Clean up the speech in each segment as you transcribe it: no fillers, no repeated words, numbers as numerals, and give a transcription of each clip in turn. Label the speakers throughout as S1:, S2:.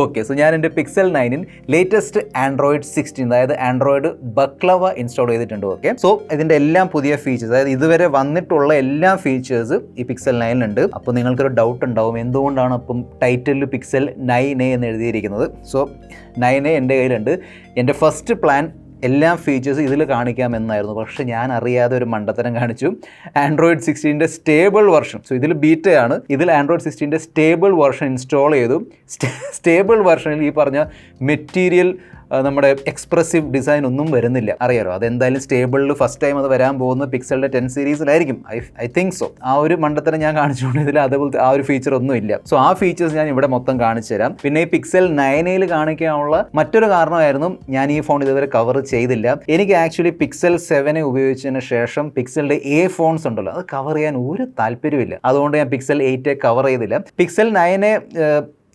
S1: Okay, so ഞാൻ എൻ്റെ pixel 9 latest Android 16 അതായത് ആൻഡ്രോയിഡ് ബക്ലവ ഇൻസ്റ്റാൾ ചെയ്തിട്ടുണ്ട്. ഓക്കെ, സോ ഇതിൻ്റെ എല്ലാം പുതിയ ഫീച്ചേഴ്സ്, അതായത് ഇതുവരെ വന്നിട്ടുള്ള എല്ലാ ഫീച്ചേഴ്സ് ഈ പിക്സൽ 9 ഉണ്ട്. അപ്പോൾ നിങ്ങൾക്കൊരു ഡൗട്ട് ഉണ്ടാവും, എന്തുകൊണ്ടാണ് അപ്പം ടൈറ്റിലിൽ പിക്സൽ 9a എന്ന് എഴുതിയിരിക്കുന്നത്. സോ 9a എൻ്റെ കയ്യിലുണ്ട്. എൻ്റെ ഫസ്റ്റ് പ്ലാൻ എല്ലാ ഫീച്ചേഴ്സും ഇതിൽ കാണിക്കാമെന്നായിരുന്നു. പക്ഷേ ഞാൻ അറിയാതെ ഒരു മണ്ടത്തരം കാണിച്ചു. ആൻഡ്രോയിഡ് 16ൻ്റെ സ്റ്റേബിൾ വെർഷൻ, സോ ഇതിൽ ബീറ്റയാണ്, ഇതിൽ ആൻഡ്രോയിഡ് 16ൻ്റെ സ്റ്റേബിൾ വെർഷൻ ഇൻസ്റ്റാൾ ചെയ്തു. സ്റ്റേബിൾ വെർഷനിൽ ഈ പറഞ്ഞ മെറ്റീരിയൽ നമ്മുടെ എക്സ്പ്രസീവ് ഡിസൈൻ ഒന്നും വരുന്നില്ല. അറിയാലോ, അതെന്തായാലും സ്റ്റേബിളിൽ ഫസ്റ്റ് ടൈം അത് വരാൻ പോകുന്ന പിക്സലിൻ്റെ 10 സീരീസിലായിരിക്കും. I think so. ആ ഒരു മണ്ടത്തരം ഞാൻ കാണിച്ചുകൊണ്ട് ഇതിൽ അതേപോലത്തെ ആ ഒരു ഫീച്ചർ ഒന്നും ഇല്ല. സോ ആ ഫീച്ചേഴ്സ് ഞാൻ ഇവിടെ മൊത്തം കാണിച്ചു തരാം. പിന്നെ ഈ പിക്സൽ 9ൽ കാണിക്കാനുള്ള മറ്റൊരു കാരണമായിരുന്നു, ഞാൻ ഈ ഫോൺ ഇതുവരെ കവർ ചെയ്തില്ല. എനിക്ക് ആക്ച്വലി പിക്സൽ 7 ഉപയോഗിച്ചതിന് ശേഷം പിക്സലിൻ്റെ ഫോൺസ് ഉണ്ടല്ലോ, അത് കവർ ചെയ്യാൻ ഒരു താല്പര്യമില്ല. അതുകൊണ്ട് ഞാൻ പിക്സൽ 8 കവർ ചെയ്തില്ല. പിക്സൽ 9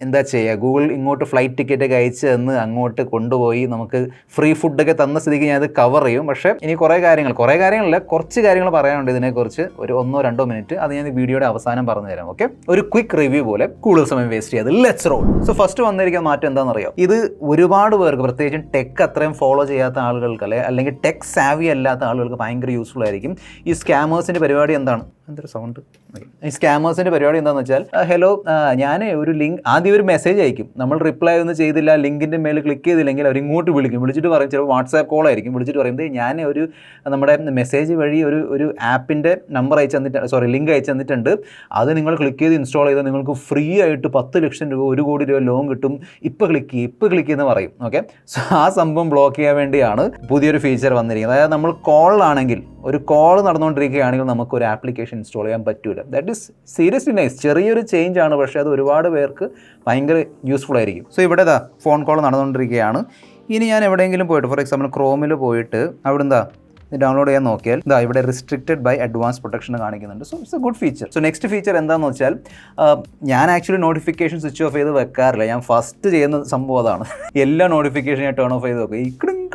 S1: എന്താ ചെയ്യുക, ഗൂഗിൾ ഇങ്ങോട്ട് ഫ്ലൈറ്റ് ടിക്കറ്റൊക്കെ അയച്ച് തന്ന് അങ്ങോട്ട് കൊണ്ടുപോയി നമുക്ക് ഫ്രീ ഫുഡൊക്കെ തന്ന സ്ഥിതിക്ക് ഞാൻ അത് കവർ ചെയ്യും. പക്ഷേ ഇനി കുറേ കാര്യങ്ങളല്ല, കുറച്ച് കാര്യങ്ങൾ പറയാനുണ്ട് ഇതിനെക്കുറിച്ച്. ഒരു 1-2 മിനിറ്റ്, അത് ഞാൻ വീഡിയോയുടെ അവസാനം പറഞ്ഞു തരാം. ഓക്കെ, ഒരു ക്വിക്ക് റിവ്യൂ പോലെ, കൂടുതൽ സമയം വേസ്റ്റ് ചെയ്യാതെ ലെറ്റ്സ് റോൾ. സോ ഫസ്റ്റ് വന്നിരിക്കുന്ന മാറ്റം എന്താണെന്നറിയാം, ഇത് ഒരുപാട് പേർക്ക്, പ്രത്യേകിച്ചും ടെക് അത്രയും ഫോളോ ചെയ്യാത്ത ആളുകൾക്ക് അല്ലെങ്കിൽ ടെക് സാവി അല്ലാത്ത ആളുകൾക്ക് ഭയങ്കര യൂസ്ഫുൾ ആയിരിക്കും. ഈ സ്കാമേഴ്സിൻ്റെ പരിപാടി എന്താണ്, എന്തൊരു സൗണ്ട്, ഈ സ്കാമേഴ്സിൻ്റെ പരിപാടി എന്താണെന്ന് വെച്ചാൽ, ഹലോ, ഞാൻ ഒരു ലിങ്ക്, ആദ്യം ഒരു മെസ്സേജ് അയക്കും, നമ്മൾ റിപ്ലൈ ഒന്നും ചെയ്തില്ല, ലിങ്കിൻ്റെ മേൽ ക്ലിക്ക് ചെയ്തില്ലെങ്കിൽ അവർ ഇങ്ങോട്ട് വിളിച്ചിട്ട് പറയും, ചിലപ്പോൾ വാട്സാപ്പ് കോൾ ആയിരിക്കും, വിളിച്ചിട്ട് പറയുന്നത് ഞാൻ ഒരു നമ്മുടെ മെസ്സേജ് വഴി ഒരു ആപ്പിൻ്റെ നമ്പർ ലിങ്ക് അയച്ചു തന്നിട്ടുണ്ട്, അത് നിങ്ങൾ ക്ലിക്ക് ചെയ്ത് ഇൻസ്റ്റാൾ ചെയ്താൽ നിങ്ങൾക്ക് ഫ്രീ ആയിട്ട് 10 ലക്ഷം രൂപ 1 കോടി രൂപ ലോൺ കിട്ടും, ഇപ്പോൾ ക്ലിക്ക് എന്ന് പറയും. ഓക്കെ, സോ ആ സംഭവം ബ്ലോക്ക് ചെയ്യാൻ വേണ്ടിയാണ് പുതിയൊരു ഫീച്ചർ വന്നിരിക്കുന്നത്. അതായത് നമ്മൾ കോളിലാണെങ്കിൽ, ഒരു കോൾ നടന്നുകൊണ്ടിരിക്കുകയാണെങ്കിൽ നമുക്ക് ഒരു ആപ്ലിക്കേഷൻ ഇൻസ്റ്റാൾ ചെയ്യാൻ പറ്റൂല. That is seriously nice. ചെറിയൊരു ചേഞ്ച് ആണ്, പക്ഷേ അത് ഒരുപാട് പേർക്ക് ഭയങ്കര യൂസ്ഫുൾ ആയിരിക്കും. സോ ഇവിടെ ഫോൺ കോൾ നടന്നുകൊണ്ടിരിക്കുകയാണ്. ഇനി ഞാൻ എവിടെയെങ്കിലും പോയിട്ട്, ഫോർ എക്സാമ്പിൾ ക്രോമിൽ പോയിട്ട് അവിടെ ഡൗൺലോഡ് ചെയ്യാൻ നോക്കിയാൽ ഇവിടെ റിസ്ട്രിക്റ്റഡ് ബൈ അഡ്വാൻസ് പ്രൊട്ടക്ഷൻ കാണിക്കുന്നുണ്ട്. So it's A good feature. So next feature എന്താണെന്ന് വെച്ചാൽ, ഞാൻ ആക്ച്വലി നോട്ടിഫിക്കേഷൻ സ്വിച്ച് ഓഫ് ചെയ്ത് വെക്കാറില്ല. ഞാൻ ഫസ്റ്റ് ചെയ്യുന്ന സംഭവം അതാണ്. എല്ലാ നോട്ടിഫിക്കേഷൻ ഞാൻ ടേൺ ഓഫ് ചെയ്ത് വെക്കും. ഈ കിടും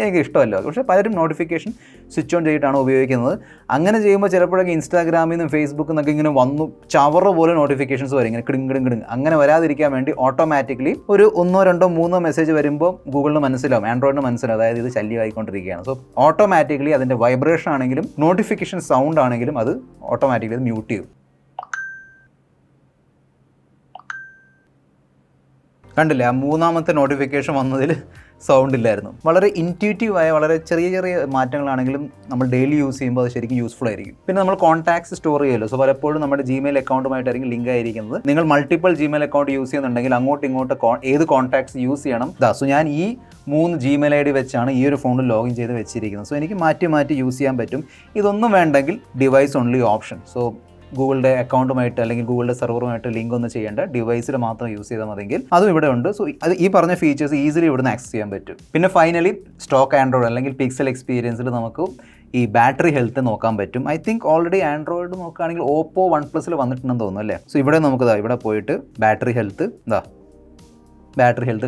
S1: എനിക്ക് ഇഷ്ടമല്ല. പക്ഷേ പലരും നോട്ടിഫിക്കേഷൻ സ്വിച്ച് ഓൺ ചെയ്തിട്ടാണ് ഉപയോഗിക്കുന്നത്. അങ്ങനെ ചെയ്യുമ്പോൾ ചിലപ്പോഴൊക്കെ ഇൻസ്റ്റാഗ്രാമിൽ നിന്നും ഫേസ്ബുക്കിൽ നിന്നൊക്കെ ഇങ്ങനെ വന്നു ചവറ് പോലെ നോട്ടിഫിക്കേഷൻസ് വരും, ഇങ്ങനെ കിടും. അങ്ങനെ വരാതിരിക്കാൻ വേണ്ടി ഓട്ടോമാറ്റിക്കലി ഒരു 1, 2, 3 മെസ്സേജ് വരുമ്പോൾ ഗൂഗിളിന് മനസ്സിലാവും, ആൻഡ്രോയിഡിന് മനസ്സിലാവും, അതായത് ഇത് ശല്യമായിക്കൊണ്ടിരിക്കുകയാണ്. സോ ഓട്ടോമാറ്റിക്കലി അതിൻ്റെ വൈബ്രേഷൻ ആണെങ്കിലും നോട്ടിഫിക്കേഷൻ സൗണ്ട് ആണെങ്കിലും അത് ഓട്ടോമാറ്റിക്കലി അത് മ്യൂട്ട് ചെയ്യും. കണ്ടില്ലേ, ആ 3ാമത്തെ നോട്ടിഫിക്കേഷൻ വന്നതിൽ സൗണ്ട് ഇല്ലായിരുന്നു. വളരെ ഇൻറ്റ്യൂറ്റീവായ, വളരെ ചെറിയ മാറ്റങ്ങളാണെങ്കിലും നമ്മൾ ഡെയിലി യൂസ് ചെയ്യുമ്പോൾ അത് ശരിക്കും യൂസ്ഫുൾ ആയിരിക്കും. പിന്നെ നമ്മൾ കോൺടാക്ട്സ് സ്റ്റോർ ചെയ്യുമല്ലോ. സോ പലപ്പോഴും നമ്മുടെ ജിമെയിൽ അക്കൗണ്ടുമായിട്ടായിരിക്കും ലിങ്ക് ആയിരിക്കുന്നത്. നിങ്ങൾ മൾട്ടിപ്പിൾ ജിമെയിൽ അക്കൗണ്ട് യൂസ് ചെയ്യുന്നുണ്ടെങ്കിൽ അങ്ങോട്ട് ഏത് കോൺടാക്ട്സ് യൂസ് ചെയ്യണം. സോ ഞാൻ ഈ 3 ജിമെയിൽ ID വെച്ചാണ് ഈ ഒരു ഫോണിൽ ലോഗിൻ ചെയ്ത് വെച്ചിരിക്കുന്നത്. സോ എനിക്ക് മാറ്റി യൂസ് ചെയ്യാൻ പറ്റും. ഇതൊന്നും വേണ്ടെങ്കിൽ ഡിവൈസ് ഓൺലി ഓപ്ഷൻ. സോ ഗൂഗിളിൻ്റെ അക്കൗണ്ടുമായിട്ട് അല്ലെങ്കിൽ ഗൂഗിളിൻ്റെ സെർവറുമായിട്ട് ലിങ്ക് ഒന്നും ചെയ്യേണ്ട, ഡിവൈസിൽ മാത്രം യൂസ് ചെയ്താൽ മതിയെങ്കിൽ അതും ഇവിടെ ഉണ്ട്. സോ അത് ഈ പറഞ്ഞ ഫീച്ചേഴ്സ് ഈസിലി ഇവിടുന്ന് ആക്സസ് ചെയ്യാൻ പറ്റും. പിന്നെ ഫൈനലി സ്റ്റോക്ക് ആൻഡ്രോയിഡ് അല്ലെങ്കിൽ പിക്സൽ എക്സ്പീരിയൻസിൽ നമുക്ക് ഈ ബാറ്ററി ഹെൽത്ത് നോക്കാൻ പറ്റും. ഐ തിങ്ക് ഓൾറെഡി ആൻഡ്രോയിഡ് നോക്കുകയാണെങ്കിൽ ഓപ്പോ OnePlusൽ വന്നിട്ടുണ്ടെന്ന് തോന്നുന്നു അല്ലേ. സോ ഇവിടെ നമുക്ക് ഇവിടെ പോയിട്ട് ബാറ്ററി ഹെൽത്ത്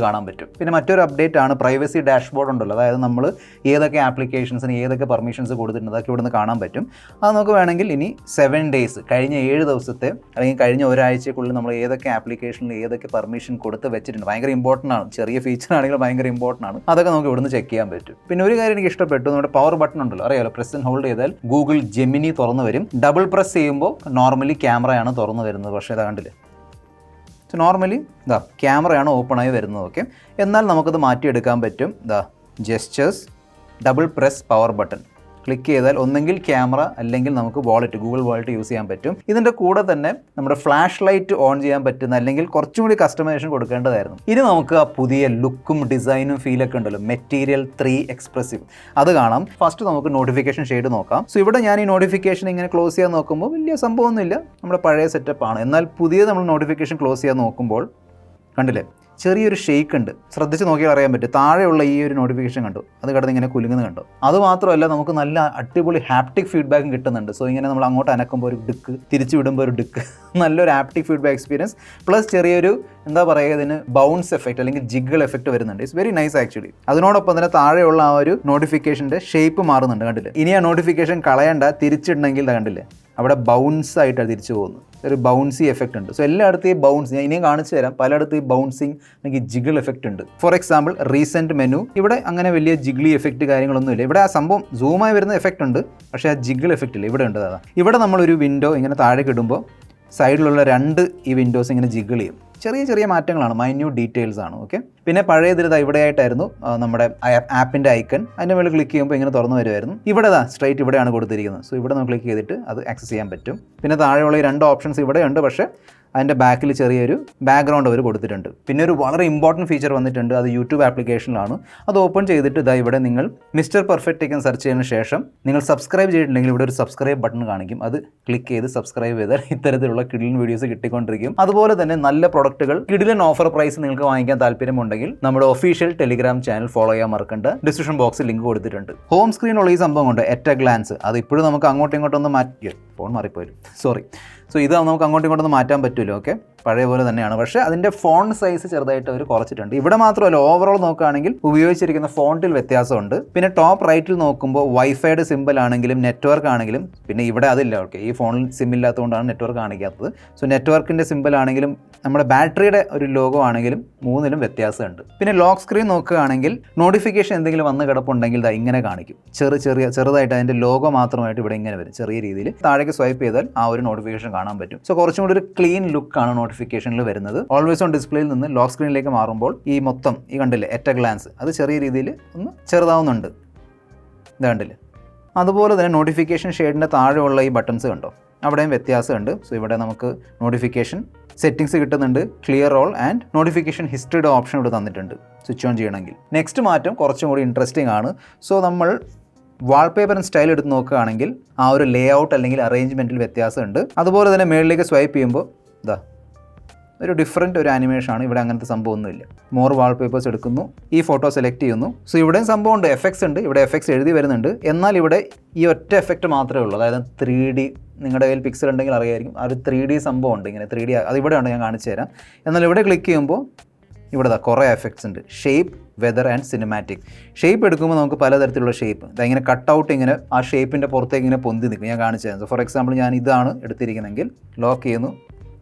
S1: കാണാൻ പറ്റും. പിന്നെ മറ്റൊരു അപ്ഡേറ്റ് ആണ് പ്രൈവസി ഡാഷ്ബോർഡ് ഉണ്ടല്ലോ, അതായത് നമ്മൾ ഏതൊക്കെ ആപ്ലിക്കേഷൻസിന് ഏതൊക്കെ പെർമിഷൻസ് കൊടുത്തിട്ടുണ്ട് അതൊക്കെ ഇവിടുന്ന് കാണാൻ പറ്റും. അത് നമുക്ക് വേണമെങ്കിൽ ഇനി 7 ഡേയ്സ്, കഴിഞ്ഞ 7 ദിവസത്തെ അല്ലെങ്കിൽ കഴിഞ്ഞ ഒരാഴ്ചക്കുള്ളിൽ നമ്മൾ ഏതൊക്കെ ആപ്ലിക്കേഷനിൽ ഏതൊക്കെ പെർമിഷൻ കൊടുത്ത് വെച്ചിട്ടുണ്ട്, ഭയങ്കര ഇമ്പോർട്ടൻ്റ് ആണ്. ചെറിയ ഫീച്ചർ ആണെങ്കിലും ഭയങ്കര ഇമ്പോർട്ടൻ്റ് ആണ്. അതൊക്കെ നമുക്ക് ഇവിടുന്ന് ചെക്ക് ചെയ്യാൻ പറ്റും. പിന്നെ ഒരു കാര്യം എനിക്ക് ഇഷ്ടപ്പെട്ടു, നമ്മുടെ പവർ ബട്ടൺ ഉണ്ടല്ലോ, അറിയാലോ, പ്രസ് ആൻഡ് ഹോൾഡ് ചെയ്താൽ ഗൂഗിൾ ജെമിനി തുറന്നു വരും. ഡബിൾ പ്രസ് ചെയ്യുമ്പോൾ നോർമലി ക്യാമറയാണ് തുറന്നു വരുന്നത്. പക്ഷേ അത് കണ്ടില്ലേ, സോ നോർമലി ക്യാമറയാണ് ഓപ്പണായി വരുന്നത്. ഓക്കെ, എന്നാൽ നമുക്കത് മാറ്റിയെടുക്കാൻ പറ്റും. Gestures, double press power button click ചെയ്താൽ ഒന്നെങ്കിൽ ക്യാമറ അല്ലെങ്കിൽ നമുക്ക് ഗൂഗിൾ വാളറ്റ് യൂസ് ചെയ്യാൻ പറ്റും. ഇതിൻ്റെ കൂടെ തന്നെ നമ്മുടെ ഫ്ലാഷ് ലൈറ്റ് ഓൺ ചെയ്യാൻ പറ്റുന്ന, അല്ലെങ്കിൽ കുറച്ചും കൂടി കസ്റ്റമൈസേഷൻ കൊടുക്കേണ്ടതായിരുന്നു. ഇനി നമുക്ക് ആ പുതിയ ലുക്കും ഡിസൈനും ഫീലൊക്കെ ഉണ്ടല്ലോ, മെറ്റീരിയൽ 3 എക്സ്പ്രസീവ്, അത് കാണാം. ഫസ്റ്റ് നമുക്ക് നോട്ടിഫിക്കേഷൻ ഷെയ്ഡ് നോക്കാം. സോ ഇവിടെ ഞാൻ ഈ നോട്ടിഫിക്കേഷൻ ഇങ്ങനെ ക്ലോസ് ചെയ്യാൻ നോക്കുമ്പോൾ വലിയ സംഭവമൊന്നുമില്ല, നമ്മുടെ പഴയ സെറ്റപ്പാണ്. എന്നാൽ പുതിയ നമ്മൾ നോട്ടിഫിക്കേഷൻ ക്ലോസ് ചെയ്യാൻ നോക്കുമ്പോൾ കണ്ടില്ലേ, ചെറിയൊരു ഷെയ്ക്ക് ഉണ്ട്. ശ്രദ്ധിച്ച് നോക്കിയാൽ അറിയാൻ പറ്റും. താഴെയുള്ള ഈ ഒരു നോട്ടിഫിക്കേഷൻ കണ്ടു, അത് കിടന്ന് ഇങ്ങനെ കുലുങ്ങുന്നത് കണ്ടു. അതുമാത്രമല്ല, നമുക്ക് നല്ല അടിപൊളി ഹാപ്റ്റിക് ഫീഡ്ബാക്കും കിട്ടുന്നുണ്ട്. സോ ഇങ്ങനെ നമ്മൾ അങ്ങോട്ട് അനക്കുമ്പോൾ ഒരു ഡിക്ക്, തിരിച്ചു വിടുമ്പോൾ ഒരു ഡിക്ക്, നല്ലൊരു ഹാപ്റ്റിക് ഫീഡ്ബാക്ക് എക്സ്പീരിയൻസ്. പ്ലസ് ചെറിയൊരു എന്താ പറയുക, ഇതിന് ബൗൺസ് എഫക്റ്റ് അല്ലെങ്കിൽ ജിഗിൾ എഫക്റ്റ് വരുന്നുണ്ട്. It's very nice actually. അതിനോടൊപ്പം തന്നെ താഴെയുള്ള ആ ഒരു നോട്ടിഫിക്കേഷൻ്റെ ഷേപ്പ് മാറുന്നുണ്ട്, കണ്ടില്ലേ. ഇനി ആ നോട്ടിഫിക്കേഷൻ കളയണ്ട, തിരിച്ചിടണമെങ്കിൽ കണ്ടില്ലേ, അവിടെ ബൗൺസ് ആയിട്ട് തിരിച്ചു പോകുന്നു, ഒരു ബൗൺസി എഫക്റ്റ് ഉണ്ട്. സോ എല്ലായിടത്തും ഈ ബൗൺസ്, ഞാൻ ഇനിയും കാണിച്ചു തരാം, പലയിടത്തും ഈ ബൗൺസിങ് അല്ലെങ്കിൽ ജിഗിൾ എഫക്റ്റ് ഉണ്ട്. ഫോർ എക്സാമ്പിൾ റീസെൻറ്റ് മെനു, ഇവിടെ അങ്ങനെ വലിയ ജിഗ്ലി എഫക്റ്റ് കാര്യങ്ങളൊന്നുമില്ല. ഇവിടെ ആ സംഭവം സൂമായി വരുന്ന എഫക്റ്റ് ഉണ്ട്, പക്ഷേ ആ ജിഗിൾ എഫക്റ്റ് ഇല്ല. ഇവിടെ ഉണ്ട്. അതാ ഇവിടെ നമ്മളൊരു വിൻഡോ ഇങ്ങനെ താഴേക്ക് ഇടുമ്പോൾ സൈഡിലുള്ള 2 ഈ വിൻഡോസ് ഇങ്ങനെ ജിഗിൾ ചെയ്യും. ചെറിയ ചെറിയ മാറ്റങ്ങളാണ്, മൈന്യൂട്ട് ഡീറ്റെയിൽസ് ആണ്. ഓക്കെ, പിന്നെ പഴയതിൽ ഇവിടെയായിട്ടായിരുന്നു നമ്മുടെ ആപ്പിൻ്റെ ഐക്കൺ. അതിൻ്റെ മേളിൽ ക്ലിക്ക് ചെയ്യുമ്പോൾ ഇങ്ങനെ തുറന്നു വരുമായിരുന്നു. ഇവിടെ സ്ട്രൈറ്റ് ഇവിടെയാണ് കൊടുത്തിരിക്കുന്നത്. സോ ഇവിടെ നമ്മൾ ക്ലിക്ക് ചെയ്തിട്ട് അത് ആക്സസ് ചെയ്യാൻ പറ്റും. പിന്നെ താഴെയുള്ള ഈ 2 ഓപ്ഷൻസ് ഇവിടെയുണ്ട്, പക്ഷേ അതിൻ്റെ ബാക്കിൽ ചെറിയൊരു ബാക്ക്ഗ്രൗണ്ട് അവർ കൊടുത്തിട്ടുണ്ട്. പിന്നെ ഒരു വളരെ ഇമ്പോർട്ടൻറ്റ് ഫീച്ചർ വന്നിട്ടുണ്ട്, അത് യൂട്യൂബ് ആപ്ലിക്കേഷനിലാണ്. അത് ഓപ്പൺ ചെയ്തിട്ട് ഇവിടെ നിങ്ങൾ മിസ്റ്റർ പെർഫെക്റ്റ് ഐക്കൺ സെർച്ച് ചെയ്തതിന് ശേഷം നിങ്ങൾ സബ്സ്ക്രൈബ് ചെയ്തിട്ടുണ്ടെങ്കിൽ ഇവിടെ ഒരു സബ്സ്ക്രൈബ് ബട്ടൺ കാണിക്കും. അത് ക്ലിക്ക് ചെയ്ത് സബ്സ്ക്രൈബ് ചെയ്താൽ ഇത്തരത്തിലുള്ള കിഡിലൻ വീഡിയോസ് കിട്ടിക്കൊണ്ടിരിക്കും. അതുപോലെ തന്നെ നല്ല പ്രൊഡക്റ്റുകൾ കിഡിലൻ ഓഫർ പ്രൈസ് നിങ്ങൾക്ക് വാങ്ങിക്കാൻ താല്പര്യമുണ്ടെങ്കിൽ നമ്മുടെ ഒഫീഷ്യൽ ടെലിഗ്രാം ചാനൽ ഫോളോ ചെയ്യാൻ മറക്കണ്ട. ഡിസ്ക്രിപ്ഷൻ ബോക്സിൽ ലിങ്ക് കൊടുത്തിട്ടുണ്ട്. ഹോം സ്ക്രീനുള്ള ഈ സംഭവം കൊണ്ട് എറ്റ് എ ഗ്ലാൻസ് അത് ഇപ്പോഴും നമുക്ക് അങ്ങോട്ടും ഇങ്ങോട്ടൊന്ന് മാറ്റി, ഫോൺ മാറിപ്പോയി, സോറി. സോ ഇത് നമുക്ക് അങ്ങോട്ടും ഇങ്ങോട്ടൊന്നും മാറ്റാൻ പറ്റുമല്ലോ. ഓക്കെ, പഴയ പോലെ തന്നെയാണ്, പക്ഷേ അതിൻ്റെ ഫോണ്ട് സൈസ് ചെറുതായിട്ട് അവർ കുറച്ചിട്ടുണ്ട്. ഇവിടെ മാത്രമല്ല, ഓവറോൾ നോക്കുകയാണെങ്കിൽ ഉപയോഗിച്ചിരിക്കുന്ന ഫോണ്ടിൽ വ്യത്യാസമുണ്ട്. പിന്നെ ടോപ്പ് റൈറ്റിൽ നോക്കുമ്പോൾ വൈഫൈയുടെ സിമ്പിൾ ആണെങ്കിലും നെറ്റ്വർക്ക് ആണെങ്കിലും, പിന്നെ ഇവിടെ അതില്ല. ഓക്കെ, ഈ ഫോണിൽ സിം ഇല്ലാത്തതുകൊണ്ടാണ് നെറ്റ്വർക്ക് കാണിക്കാത്തത്. സോ നെറ്റ്വർക്കിൻ്റെ സിമ്പിൾ ആണെങ്കിലും നമ്മുടെ ബാറ്ററിയുടെ ഒരു ലോഗോ ആണെങ്കിലും 3ലും വ്യത്യാസമുണ്ട്. പിന്നെ ലോക്ക് സ്ക്രീൻ നോക്കുകയാണെങ്കിൽ നോട്ടിഫിക്കേഷൻ എന്തെങ്കിലും വന്ന് കിടപ്പുണ്ടെങ്കിൽ ഇങ്ങനെ കാണിക്കും, ചെറുതായിട്ട് അതിൻ്റെ ലോഗോ മാത്രമായിട്ട് ഇവിടെ ഇങ്ങനെ വരും ചെറിയ രീതിയിൽ. താഴേക്ക് സ്വൈപ്പ് ചെയ്താൽ ആ ഒരു നോട്ടിഫിക്കേഷൻ കാണാൻ പറ്റും. സോ കുറച്ചും കൂടി ഒരു ക്ലീൻ ലുക്കാണ് നോട്ടിഫിക്കേഷനിൽ വരുന്നത്. ഓൾവേസ് ഓൺ ഡിസ്പ്ലേയിൽ നിന്ന് ലോക്ക് സ്ക്രീനിലേക്ക് മാറുമ്പോൾ ഈ മൊത്തം ഈ കണ്ടില്ലേ എറ്റ് എ ഗ്ലാൻസ് അത് ചെറിയ രീതിയിൽ ഒന്ന് ചെറുതാവുന്നുണ്ട്. ഇത് കണ്ടില്ലേ. അതുപോലെ തന്നെ നോട്ടിഫിക്കേഷൻ ഷെയ്ഡിൻ്റെ താഴെയുള്ള ഈ ബട്ടൺസ് കണ്ടോ, അവിടെയും വ്യത്യാസമുണ്ട്. സോ ഇവിടെ നമുക്ക് നോട്ടിഫിക്കേഷൻ സെറ്റിംഗ്സ് കിട്ടുന്നുണ്ട്, ക്ലിയർ ഓൾ ആൻഡ് നോട്ടിഫിക്കേഷൻ ഹിസ്റ്ററിയുടെ ഓപ്ഷൻ ഇവിടെ തന്നിട്ടുണ്ട് സ്വിച്ച് ഓൺ ചെയ്യണമെങ്കിൽ. നെക്സ്റ്റ് മാറ്റം കുറച്ചും കൂടി ഇൻട്രസ്റ്റിംഗ് ആണ്. സോ നമ്മൾ വാൾപേപ്പർ ആൻഡ് സ്റ്റൈൽ എടുത്ത് നോക്കുകയാണെങ്കിൽ ആ ഒരു ലേ ഔട്ട് അല്ലെങ്കിൽ അറേഞ്ച്മെൻറ്റിൽ വ്യത്യാസമുണ്ട്. അതുപോലെ തന്നെ മേളിലേക്ക് സ്വൈപ്പ് ചെയ്യുമ്പോൾ ഒരു ഡിഫറൻറ്റ് ഒരു ആനിമേഷനാണ്. ഇവിടെ അങ്ങനത്തെ സംഭവമൊന്നുമില്ല. മോർ വാൾപേപ്പേഴ്സ് എടുക്കുന്നു, ഈ ഫോട്ടോ സെലക്ട് ചെയ്യുന്നു. സോ ഇവിടെയും സംഭവമുണ്ട്, എഫക്ട്സ് ഉണ്ട്. ഇവിടെ എഫക്ട്സ് എഴുതി വരുന്നുണ്ട്. എന്നാൽ ഇവിടെ ഈ ഒറ്റ എഫക്റ്റ് മാത്രമേ ഉള്ളൂ. അതായത് 3D, നിങ്ങളുടെ കയ്യിൽ പിക്സൽ ഉണ്ടെങ്കിൽ അറിയായിരിക്കും, ആ ഒരു 3D സംഭവം ഉണ്ട്. ഇങ്ങനെ 3D അത് ഇവിടെയുണ്ട്, ഞാൻ കാണിച്ചു തരാം. എന്നാൽ ഇവിടെ ക്ലിക്ക് ചെയ്യുമ്പോൾ ഇവിടെ കുറേ എഫക്ട്സ് ഉണ്ട്. Shape, weather and cinematic. Shape എടുക്കുമ്പോൾ നമുക്ക് പലതരത്തിലുള്ള ഷേപ്പ് ഇങ്ങനെ കട്ടൗട്ട് ഇങ്ങനെ ആ ഷേപ്പിൻ്റെ പുറത്തേക്ക് ഇങ്ങനെ പൊന്തി നിൽക്കും. ഞാൻ കാണിച്ചു തരാം. ഫോർ എക്സാമ്പിൾ ഞാൻ ഇതാണ് എടുത്തിരിക്കുന്നതെങ്കിൽ ലോക്ക് ചെയ്യുന്നു.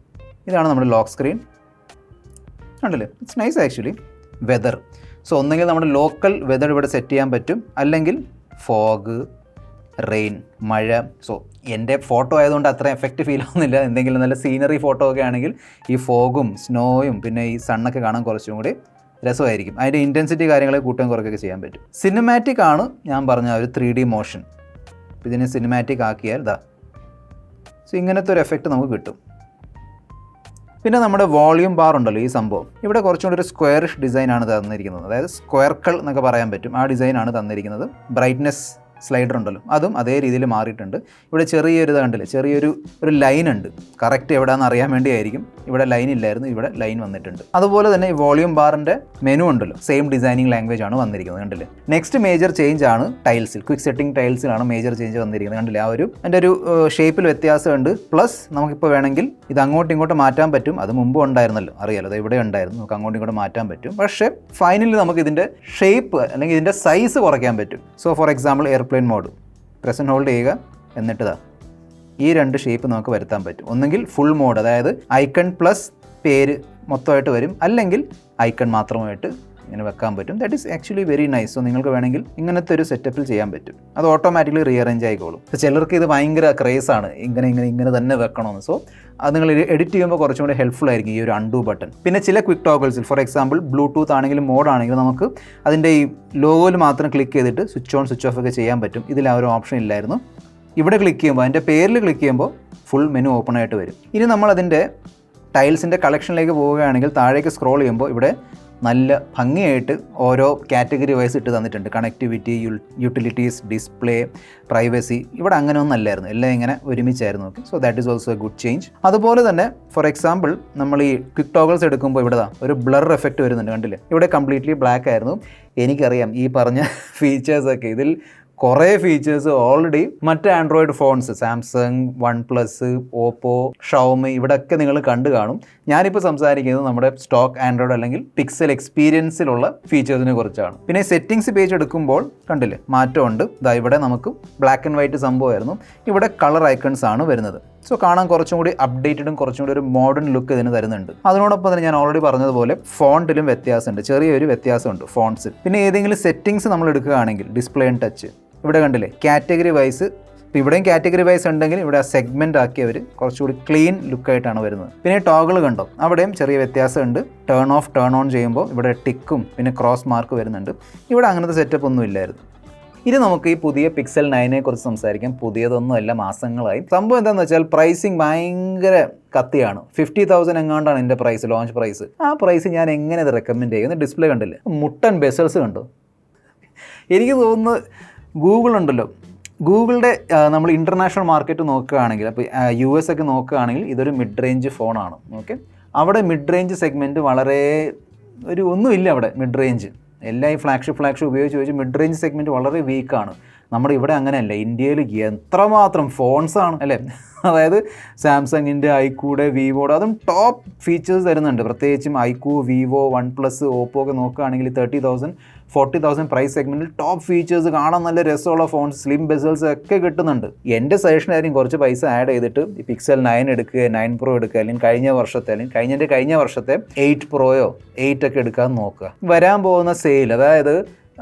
S1: ഇതാണ് നമ്മുടെ ലോക്ക് സ്ക്രീൻ, കണ്ടില്ലേ. It's nice actually. Weather, so ഒന്നെങ്കിൽ നമ്മുടെ ലോക്കൽ വെതർ ഇവിടെ സെറ്റ് ചെയ്യാൻ പറ്റും, അല്ലെങ്കിൽ ഫോഗ്, റെയിൻ, മഴ. സോ എൻ്റെ ഫോട്ടോ ആയതുകൊണ്ട് അത്ര എഫക്റ്റ് ഫീൽ ആവുന്നില്ല. എന്തെങ്കിലും നല്ല സീനറി ഫോട്ടോ ഒക്കെ ആണെങ്കിൽ ഈ ഫോഗും സ്നോയും പിന്നെ ഈ സണ്ണൊക്കെ കാണാൻ കുറച്ചും കൂടി രസമായിരിക്കും. അതിൻ്റെ ഇൻറ്റൻസിറ്റി കാര്യങ്ങളെ കൂട്ടാൻ കുറയ്ക്കൊക്കെ ചെയ്യാൻ പറ്റും. സിനിമാറ്റിക് ആണ് ഞാൻ പറഞ്ഞ ഒരു 3D മോഷൻ. ഇതിനെ സിനിമാറ്റിക് ആക്കിയാൽ സോ ഇങ്ങനത്തെ ഒരു എഫക്റ്റ് നമുക്ക് കിട്ടും. പിന്നെ നമ്മുടെ വോളിയം ബാർ ഉണ്ടല്ലോ, ഈ സംഭവം ഇവിടെ കുറച്ചും കൂടി ഒരു സ്ക്വയറിഷ് ഡിസൈനാണ് തന്നിരിക്കുന്നത്. അതായത് സ്ക്വയർക്കൾ എന്നൊക്കെ പറയാൻ പറ്റും, ആ ഡിസൈനാണ് തന്നിരിക്കുന്നത്. ബ്രൈറ്റ്നെസ് സ്ലൈഡർ ഉണ്ടല്ലോ, അതും അതേ രീതിയിൽ മാറിയിട്ടുണ്ട്. ഇവിടെ ചെറിയൊരു കണ്ടില്ലേ, ചെറിയൊരു ലൈൻ ഉണ്ട്. കറക്റ്റ് എവിടെയാണെന്ന് അറിയാൻ വേണ്ടിയായിരിക്കും. ഇവിടെ ലൈൻ ഇല്ലായിരുന്നു, ഇവിടെ ലൈൻ വന്നിട്ടുണ്ട്. അതുപോലെ തന്നെ ഈ വോളിയം ബാറിൻ്റെ മെനു ഉണ്ടല്ലോ, സെയിം ഡിസൈനിങ് ലാംഗ്വേജ് ആണ് വന്നിരിക്കുന്നത്, കണ്ടില്ലേ. നെക്സ്റ്റ് മേജർ ചേഞ്ച് ആണ് ടൈൽസിൽ, ക്വിക്ക് സെറ്റിംഗ് ടൈൽസിലാണ് മേജർ ചേഞ്ച് വന്നിരിക്കുന്നത്, കണ്ടില്ലേ. ആ ഒരു അതിൻ്റെ ഒരു ഷേപ്പിൽ വ്യത്യാസമുണ്ട്. പ്ലസ് നമുക്കിപ്പോൾ വേണമെങ്കിൽ ഇത് അങ്ങോട്ടും ഇങ്ങോട്ടും മാറ്റാൻ പറ്റും. അത് മുമ്പ് ഉണ്ടായിരുന്നല്ലോ, അറിയാലോ, അത് ഇവിടെ ഉണ്ടായിരുന്നു. നമുക്ക് അങ്ങോട്ടും ഇങ്ങോട്ടും മാറ്റാൻ പറ്റും. പക്ഷേ ഫൈനലി നമുക്ക് ഇതിൻ്റെ ഷേപ്പ് അല്ലെങ്കിൽ ഇതിൻ്റെ സൈസ് കുറയ്ക്കാൻ പറ്റും. So for example airplane mode present hold ചെയ്യുക, എന്നിട്ട് ഈ 2 ഷേപ്പ് നമുക്ക് വരുത്താൻ പറ്റും. ഒന്നെങ്കിൽ ഫുൾ മോഡ്, അതായത് ഐക്കൺ പ്ലസ് പേര് മൊത്തമായിട്ട് വരും, അല്ലെങ്കിൽ ഐക്കൺ മാത്രമായിട്ട് ഇങ്ങനെ വെക്കാൻ പറ്റും. That is actually very nice. So നിങ്ങൾക്ക് വേണമെങ്കിൽ ഇങ്ങനത്തെ ഒരു സെറ്റപ്പിൽ ചെയ്യാൻ പറ്റും. അത് ഓട്ടോമാറ്റിക്കലി റീഅറേഞ്ച് ആയിക്കോളും. ചിലർക്ക് ഇത് ഭയങ്കര ക്രേസാണ്, ഇങ്ങനെ തന്നെ വെക്കണമെന്ന്. സോ അത് നിങ്ങൾ എഡിറ്റ് ചെയ്യുമ്പോൾ കുറച്ചും കൂടി ഹെൽപ്ഫുൾ ആയിരിക്കും ഈ ഒരു അൺഡു ബട്ടൺ. പിന്നെ ചില ക്വിക്ക് ടോഗിൾസിൽ, ഫോർ എക്സാമ്പിൾ ബ്ലൂടൂത്ത് ആണെങ്കിലും മോഡാണെങ്കിലും നമുക്ക് അതിൻ്റെ ഈ ലോഗോയിൽ മാത്രം ക്ലിക്ക് ചെയ്തിട്ട് സ്വിച്ച് ഓൺ സ്വിച്ച് ഓഫ് ഒക്കെ ചെയ്യാൻ പറ്റും. ഇതിൽ ആ ഒരു ഓപ്ഷൻ ഇല്ലായിരുന്നു. ഇവിടെ ക്ലിക്ക് ചെയ്യുമ്പോൾ, അതിൻ്റെ പേരിൽ ക്ലിക്ക് ചെയ്യുമ്പോൾ ഫുൾ മെനു ഓപ്പൺ ആയിട്ട് വരും. ഇനി നമ്മൾ അതിൻ്റെ ടൈൽസിൻ്റെ കളക്ഷനിലേക്ക് പോവുകയാണെങ്കിൽ താഴേക്ക് സ്ക്രോൾ ചെയ്യുമ്പോൾ ഇവിടെ നല്ല ഭംഗിയായിട്ട് ഓരോ കാറ്റഗറി വൈസ് ഇട്ട് തന്നിട്ടുണ്ട്. Connectivity, utilities, display, privacy. ഇവിടെ അങ്ങനെ ഒന്നും അല്ലായിരുന്നു, എല്ലാം ഇങ്ങനെ ഒരുമിച്ചായിരുന്നു. Okay, so that is also a good change. അതുപോലെ തന്നെ ഫോർ എക്സാമ്പിൾ നമ്മൾ ഈ ക്വിക്ക് ടോഗിൾസ് എടുക്കുമ്പോൾ ഇവിടെ ഒരു ബ്ലർ എഫക്റ്റ് വരുന്നുണ്ട്, കണ്ടില്ലേ. ഇവിടെ കംപ്ലീറ്റ്ലി ബ്ലാക്ക് ആയിരുന്നു. എനിക്കറിയാം ഈ പറഞ്ഞ ഫീച്ചേഴ്സൊക്കെ ഇതിൽ കുറേ ഫീച്ചേഴ്സ് ഓൾറെഡി മറ്റ് Android phones Samsung, one plus, Oppo, Xiaomi ഇവിടെയൊക്കെ നിങ്ങൾ കണ്ടു കാണും. ഞാനിപ്പോൾ സംസാരിക്കുന്നത് നമ്മുടെ സ്റ്റോക്ക് ആൻഡ്രോയിഡ് അല്ലെങ്കിൽ പിക്സൽ എക്സ്പീരിയൻസിലുള്ള ഫീച്ചേഴ്സിനെ കുറിച്ചാണ്. പിന്നെ സെറ്റിംഗ്സ് പേജ് എടുക്കുമ്പോൾ കണ്ടില്ലേ മാറ്റമുണ്ട്. ഇതാ ഇവിടെ നമുക്ക് ബ്ലാക്ക് ആൻഡ് വൈറ്റ് സംഭവമായിരുന്നു, ഇവിടെ കളർ ഐക്കൺസ് ആണ് വരുന്നത്. സോ കാണാൻ കുറച്ചും കൂടി അപ്ഡേറ്റഡും കുറച്ചും കൂടി ഒരു മോഡേൺ ലുക്ക് ഇതിന് തരുന്നുണ്ട്. അതിനോടൊപ്പം തന്നെ ഞാൻ ഓൾറെഡി പറഞ്ഞതുപോലെ ഫോണ്ടിലും വ്യത്യാസമുണ്ട്, ചെറിയൊരു വ്യത്യാസമുണ്ട് ഫോൺസിൽ. പിന്നെ ഏതെങ്കിലും സെറ്റിംഗ്സ് നമ്മൾ എടുക്കുകയാണെങ്കിൽ ഡിസ്പ്ലേ ആൻഡ് ടച്ച് ഇവിടെ കണ്ടില്ലേ കാറ്റഗറി വൈസ്, ഇപ്പോൾ ഇവിടെയും കാറ്റഗറി വൈസ് ഉണ്ടെങ്കിൽ ഇവിടെ സെഗ്മെൻ്റ് ആക്കിയവർ കുറച്ചുകൂടി ക്ലീൻ ലുക്കായിട്ടാണ് വരുന്നത്. പിന്നെ ടോഗിൾ കണ്ടോ, അവിടെയും ചെറിയ വ്യത്യാസമുണ്ട്. ടേൺ ഓഫ് ടേൺ ഓൺ ചെയ്യുമ്പോൾ ഇവിടെ ടിക്കും പിന്നെ ക്രോസ് മാർക്ക് വരുന്നുണ്ട്. ഇവിടെ അങ്ങനത്തെ സെറ്റപ്പ് ഒന്നും ഇല്ലായിരുന്നു. ഇനി നമുക്ക് ഈ പുതിയ പിക്സൽ 9 കുറിച്ച് സംസാരിക്കാം. പുതിയതൊന്നുമല്ല, മാസങ്ങളായി. സംഭവം എന്താണെന്ന് വെച്ചാൽ പ്രൈസിങ് ഭയങ്കര കത്തിയാണ്. 50,000 എങ്ങാണ്ടാണ് എൻ്റെ പ്രൈസ്, ലോഞ്ച് പ്രൈസ്. ആ പ്രൈസ് ഞാൻ എങ്ങനെ ഇത് റെക്കമെൻഡ് ചെയ്യുന്നത്? ഡിസ്പ്ലേ കണ്ടില്ലേ, മുട്ടൻ ബെസൽസ് കണ്ടോ. എനിക്ക് തോന്നുന്നു ഗൂഗിൾ ഉണ്ടല്ലോ, ഗൂഗിളിൻ്റെ നമ്മൾ ഇൻ്റർനാഷണൽ മാർക്കറ്റ് നോക്കുകയാണെങ്കിൽ, അപ്പോൾ US ഒക്കെ നോക്കുകയാണെങ്കിൽ ഇതൊരു മിഡ് റേഞ്ച് ഫോണാണ്. ഓക്കെ, അവിടെ മിഡ് റേഞ്ച് സെഗ്മെൻറ്റ് വളരെ ഒന്നുമില്ല. അവിടെ മിഡ് റേഞ്ച് എല്ലാം ഈ ഫ്ലാഗ്ഷിപ്പ് ഉപയോഗിച്ച് മിഡ് റേഞ്ച് സെഗ്മെൻറ്റ് വളരെ വീക്കാണ്. നമ്മുടെ ഇവിടെ അങ്ങനെയല്ല. ഇന്ത്യയിൽ എത്രമാത്രം ഫോൺസാണ് അല്ലേ, അതായത് സാംസങ്ങിൻ്റെ, ഐക്യൂടെ, വിവോയുടെ, അതും ടോപ്പ് ഫീച്ചേഴ്സ് തരുന്നുണ്ട്. പ്രത്യേകിച്ചും IQ, Vivo, one plus, Oppo ഒക്കെ നോക്കുകയാണെങ്കിൽ 30,000 40,000 പ്രൈസ് സെഗ്മെൻറ്റിൽ ടോപ്പ് ഫീച്ചേഴ്സ്, കാണാൻ നല്ല രസമുള്ള ഫോൺസ്, സ്ലിം ബെസൽസ് ഒക്കെ കിട്ടുന്നുണ്ട്. എൻ്റെ സജഷനായിരിക്കും കുറച്ച് പൈസ ആഡ് ചെയ്തിട്ട് ഈ പിക്സൽ 9 എടുക്കുക, 9 Pro എടുക്കുക, അല്ലെങ്കിൽ കഴിഞ്ഞ വർഷത്തെ 8 Proയോ 8 ഒക്കെ എടുക്കാൻ നോക്കുക. വരാൻ പോകുന്ന സെയിൽ, അതായത്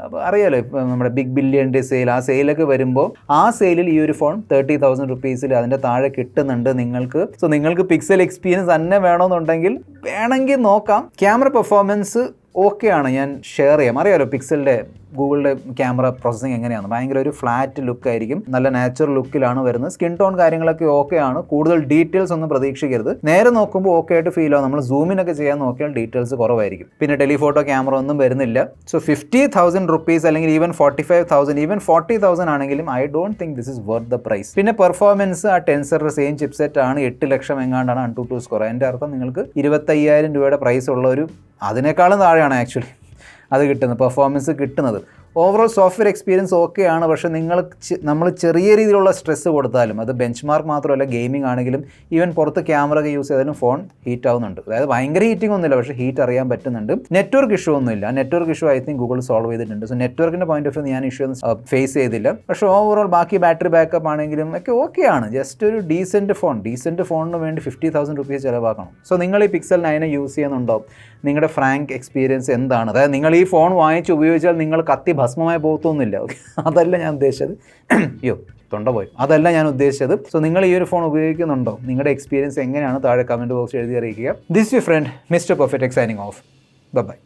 S1: അപ്പോൾ അറിയാലോ ഇപ്പോൾ നമ്മുടെ ബിഗ് ബില്യൺ ഡേ സെയിൽ, ആ സെയിലൊക്കെ വരുമ്പോൾ ആ സെയിലിൽ ഈ ഒരു ഫോൺ 30,000 റുപ്പീസിൽ അതിൻ്റെ താഴെ കിട്ടുന്നുണ്ട് നിങ്ങൾക്ക്. സോ നിങ്ങൾക്ക് പിക്സൽ എക്സ്പീരിയൻസ് തന്നെ വേണമെങ്കിൽ നോക്കാം. ക്യാമറ പെർഫോമൻസ് ഓക്കെയാണ്, ഞാൻ ഷെയർ ചെയ്യാം. അറിയാലോ പിക്സലിൻ്റെ ഗൂഗിളിൻ്റെ ക്യാമറ പ്രോസസ്സിങ് എങ്ങനെയാണ്, ഭയങ്കര ഒരു ഫ്ലാറ്റ് ലുക്കായിരിക്കും, നല്ല നാച്ചുറൽ ലുക്കിലാണ് വരുന്നത്. സ്കിൻ ടോൺ കാര്യങ്ങളൊക്കെ ഓക്കെയാണ്, കൂടുതൽ ഡീറ്റെയിൽസ് ഒന്നും പ്രതീക്ഷിക്കരുത്. നേരെ നോക്കുമ്പോൾ ഓക്കെ ആയിട്ട് ഫീൽ ആവും. നമ്മൾ സൂമിനൊക്കെ ചെയ്യാൻ നോക്കിയാൽ ഡീറ്റെയിൽസ് കുറവായിരിക്കും. പിന്നെ ടെലിഫോട്ടോ ക്യാമറ ഒന്നും വരുന്നില്ല. സോ 50,000 റുപ്പീസ് അല്ലെങ്കിൽ ഈവൻ 45,000, ഈവൻ 40,000 ആണെങ്കിലും I don't think this is worth the price. പിന്നെ പെർഫോമൻസ് ആ ടെൻസറിൻ്റെ സെയിം ചിപ്സെറ്റ് ആണ്, 8 ലക്ഷം എങ്ങാണ്ടാണ് AnTuTu സ്കോർ. എൻ്റെ അർത്ഥം നിങ്ങൾക്ക് 25,000 രൂപയുടെ പ്രൈസ് ഉള്ള ഒരു അതിനേക്കാളും താഴെയാണ് ആക്ച്വലി അത് കിട്ടുന്നത്, പെർഫോമൻസ് കിട്ടുന്നത്. ഓവറോൾ സോഫ്റ്റ്വെയർ എക്സ്പീരിയൻസ് ഓക്കെയാണ്. പക്ഷേ നമ്മൾ ചെറിയ രീതിയിലുള്ള സ്ട്രെസ്സ് കൊടുത്താലും, അത് ബെഞ്ച് മാർക്ക് മാത്രമല്ല, ഗെയിമിംഗ് ആണെങ്കിലും ഈവൻ പുറത്ത് ക്യാമറ ഒക്കെ യൂസ് ചെയ്താലും ഫോൺ ഹീറ്റ് ആവുന്നുണ്ട്. അതായത് ഭയങ്കര ഹീറ്റിംഗ് ഒന്നുമില്ല, പക്ഷേ ഹീറ്റ് അറിയാൻ പറ്റുന്നുണ്ട്. നെറ്റ്വർക്ക് ഇഷ്യൂ ഒന്നുമില്ല. Network issue I think Google solve ചെയ്തിട്ടുണ്ട്. സോ നെറ്റ്വർക്കിൻ്റെ പോയിന്റ് ഓഫ് വ്യൂ ഞാൻ ഇഷ്യൂ ഒന്നും ഫേസ് ചെയ്തില്ല. പക്ഷേ ഓവറോൾ ബാക്കി ബാറ്ററി ബാക്കപ്പ് ആണെങ്കിലും ഒക്കെ ഓക്കെയാണ്. ജസ്റ്റ് ഒരു ഡീസൻറ്റ് ഫോണിന് വേണ്ടി 50,000 റുപ്പീസ് ചിലവാക്കണം. സോ നിങ്ങൾ ഈ പിക്സൽ 9 യൂസ് ചെയ്യുന്നുണ്ടോ? നിങ്ങളുടെ ഫ്രാങ്ക് എക്സ്പീരിയൻസ് എന്താണ്? അതായത് നിങ്ങൾ ഈ ഫോൺ വാങ്ങിച്ച് ഉപയോഗിച്ചാൽ നിങ്ങൾ കത്തി ഭസ്മമായി പോകത്തൊന്നുമില്ല. അതല്ല ഞാൻ ഉദ്ദേശിച്ചത്. അതല്ല ഞാൻ ഉദ്ദേശിച്ചത്. സോ നിങ്ങൾ ഈ ഒരു ഫോൺ ഉപയോഗിക്കുന്നുണ്ടോ? നിങ്ങളുടെ എക്സ്പീരിയൻസ് എങ്ങനെയാണ്? താഴെ കമൻറ്റ് ബോക്സ് എഴുതി അറിയിക്കുക. This your friend mister perfect signing off. By.